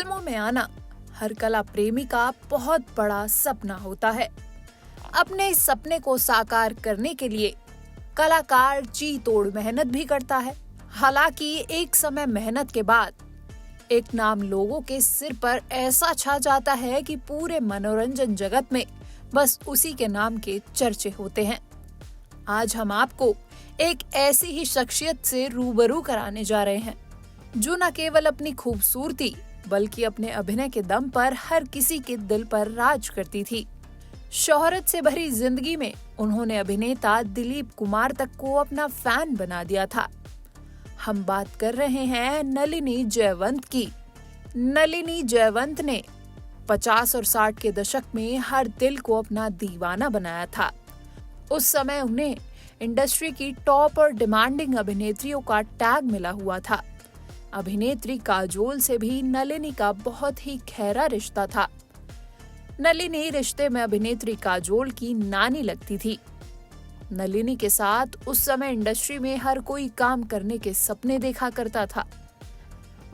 फिल्मों में आना हर कला प्रेमी का बहुत बड़ा सपना होता है। अपने इस सपने को साकार करने के लिए कलाकार जी तोड़ मेहनत भी करता है। हालांकि एक समय मेहनत के बाद एक नाम लोगों के सिर पर ऐसा छा जाता है कि पूरे मनोरंजन जगत में बस उसी के नाम के चर्चे होते हैं। आज हम आपको एक ऐसी ही शख्सियत से रूबरू कराने जा रहे हैं जो न केवल अपनी खूबसूरती बल्कि अपने अभिनय के दम पर हर किसी के दिल पर राज करती थी। शोहरत से भरी जिंदगी में उन्होंने अभिनेता दिलीप कुमार तक को अपना फैन बना दिया था। हम बात कर रहे हैं नलिनी जयवंत की। नलिनी जयवंत ने 50 और 60 के दशक में हर दिल को अपना दीवाना बनाया था। उस समय उन्हें इंडस्ट्री की टॉप और डिमांडिंग अभिनेत्रियों का टैग मिला हुआ था। अभिनेत्री काजोल से भी नलिनी का बहुत ही गहरा रिश्ता था। नलिनी रिश्ते में अभिनेत्री काजोल की नानी लगती थी। नलिनी के साथ उस समय इंडस्ट्री में हर कोई काम करने के सपने देखा करता था।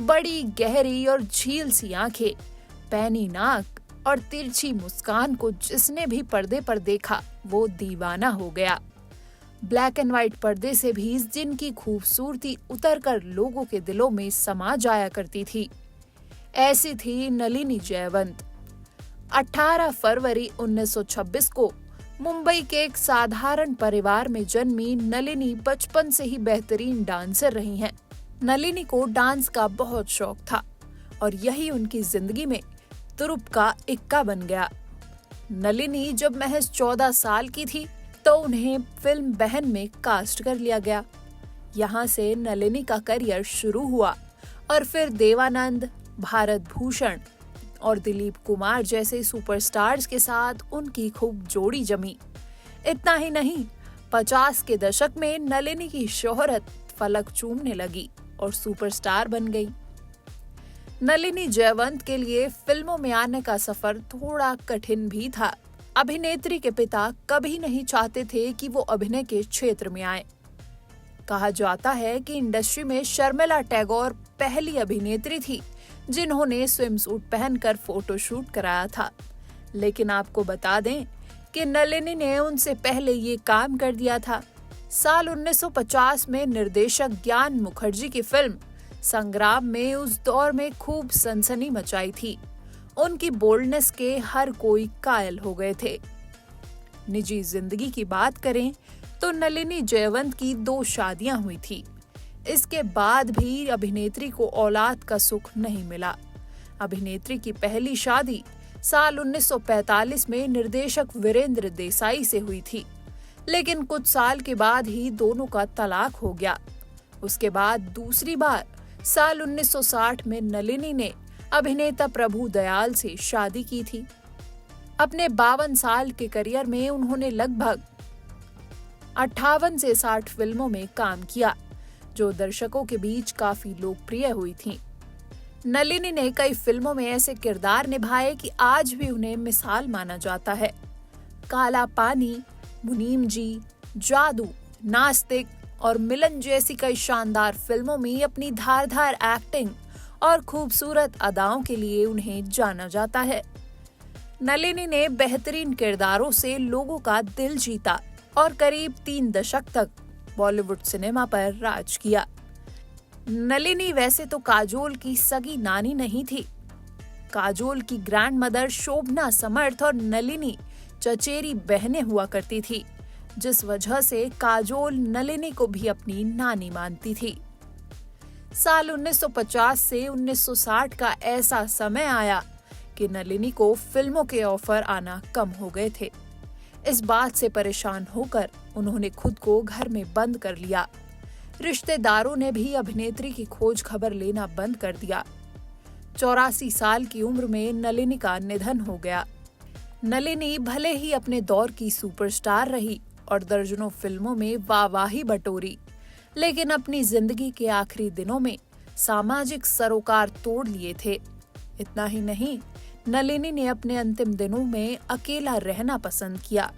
बड़ी गहरी और झील सी आंखें, पैनी नाक और तिरछी मुस्कान को जिसने भी पर्दे पर देखा वो दीवाना हो गया। ब्लैक एंड व्हाइट पर्दे से भी जिनकी खूबसूरती उतरकर लोगों के दिलों में समा जाया करती थी, ऐसी थी नलिनी जयवंत। 18 फरवरी 1926 को मुंबई के एक साधारण परिवार में जन्मी नलिनी बचपन से ही बेहतरीन डांसर रही हैं। नलिनी को डांस का बहुत शौक था और यही उनकी जिंदगी में तुरुप का इक्का बन गया। नलिनी जब महज 14 साल की थी तो उन्हें फिल्म बहन में कास्ट कर लिया गया। यहाँ से नलिनी का करियर शुरू हुआ और फिर देवानंद, भारत भूषण और दिलीप कुमार जैसे सुपरस्टार्स के साथ उनकी खूब जोड़ी जमी। इतना ही नहीं, 50 के दशक में नलिनी की शोहरत फलक चूमने लगी और सुपरस्टार बन गई। नलिनी जयवंत के लिए फिल्मों में आने का सफर थोड़ा कठिन भी था। अभिनेत्री के पिता कभी नहीं चाहते थे कि वो अभिनय के क्षेत्र में आए। कहा जाता है कि इंडस्ट्री में शर्मिला टैगोर पहली अभिनेत्री थी जिन्होंने स्विमसूट पहनकर फोटोशूट कराया था। लेकिन आपको बता दें कि नलिनी ने उनसे पहले ये काम कर दिया था। साल 1950 में निर्देशक ज्ञान मुखर्जी की फिल्म संग्राम में उस दौर में खूब सनसनी मचाई थी। उनकी बोल्डनेस के हर कोई कायल हो गए थे। निजी जिंदगी की बात करें तो नलिनी जयवंत की 2 शादियां हुई थी। इसके बाद भी अभिनेत्री को औलाद का सुख नहीं मिला। अभिनेत्री की पहली शादी साल 1945 में निर्देशक वीरेंद्र देसाई से हुई थी, लेकिन कुछ साल के बाद ही दोनों का तलाक हो गया। उसके बाद दूसरी बार साल 1960 में नलिनी ने अभिनेता प्रभु दयाल से शादी की थी। अपने 52 साल के करियर में उन्होंने लगभग 58 से 60 फिल्मों में काम किया, जो दर्शकों के बीच काफी लोकप्रिय हुई थीं। नलिनी ने कई फिल्मों में ऐसे किरदार निभाए कि आज भी उन्हें मिसाल माना जाता है। काला पानी, मुनीम जी, जादू, नास्तिक और मिलन जैसी कई शानदार फिल्मों में अपनी धारदार एक्टिंग और खूबसूरत अदाओं के लिए उन्हें जाना जाता है। नलिनी ने बेहतरीन किरदारों से लोगों का दिल जीता और करीब 3 दशक तक बॉलीवुड सिनेमा पर राज किया। नलिनी वैसे तो काजोल की सगी नानी नहीं थी। काजोल की ग्रैंडमदर शोभना समर्थ और नलिनी चचेरी बहनें हुआ करती थी, जिस वजह से काजोल नलिनी को भी अपनी नानी मानती थी। साल 1950 से 1960 का ऐसा समय आया कि नलिनी को फिल्मों के ऑफर आना कम हो गए थे। इस बात से परेशान होकर उन्होंने खुद को घर में बंद कर लिया। रिश्तेदारों ने भी अभिनेत्री की खोज खबर लेना बंद कर दिया। 84 साल की उम्र में नलिनी का निधन हो गया। नलिनी भले ही अपने दौर की सुपरस्टार रही और दर्जनों फिल्मों में वाहवाही बटोरी, लेकिन अपनी जिंदगी के आखिरी दिनों में सामाजिक सरोकार तोड़ लिए थे। इतना ही नहीं, नलिनी ने अपने अंतिम दिनों में अकेला रहना पसंद किया।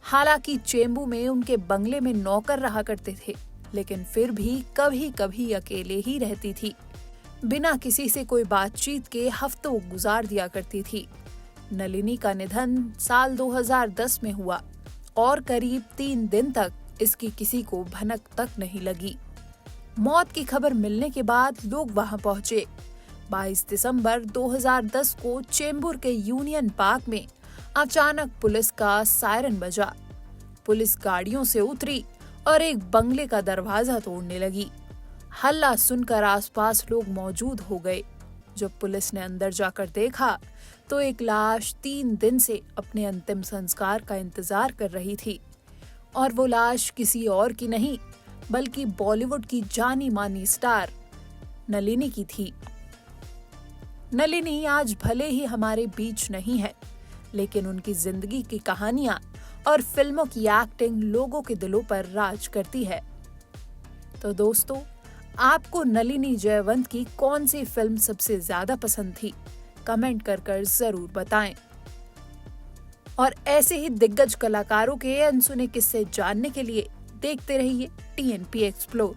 हालांकि चेंबू में उनके बंगले में नौकर रहा करते थे, लेकिन फिर भी कभी कभी अकेले ही रहती थी। बिना किसी से कोई बातचीत के हफ्तों गुजार दिया करती थी। नलिनी का निधन साल 2010 में हुआ और करीब 3 दिन तक इसकी किसी को भनक तक नहीं लगी। मौत की खबर मिलने के बाद लोग वहां पहुंचे। 22 दिसंबर 2010 को चेंबूर के यूनियन पार्क में अचानक पुलिस का सायरन बजा। पुलिस गाड़ियों से उतरी और एक बंगले का दरवाजा तोड़ने लगी। हल्ला सुनकर आसपास लोग मौजूद हो गए। जब पुलिस ने अंदर जाकर देखा तो एक लाश 3 दिन से अपने अंतिम संस्कार का इंतजार कर रही थी और वो लाश किसी और की नहीं बल्कि बॉलीवुड की जानी मानी स्टार नलिनी की थी। नलिनी आज भले ही हमारे बीच नहीं है, लेकिन उनकी जिंदगी की कहानियां और फिल्मों की एक्टिंग लोगों के दिलों पर राज करती है। तो दोस्तों, आपको नलिनी जयवंत की कौन सी फिल्म सबसे ज्यादा पसंद थी? कमेंट कर जरूर बताएं। और ऐसे ही दिग्गज कलाकारों के अनसुने किस्से जानने के लिए देखते रहिए TNP एक्सप्लोर।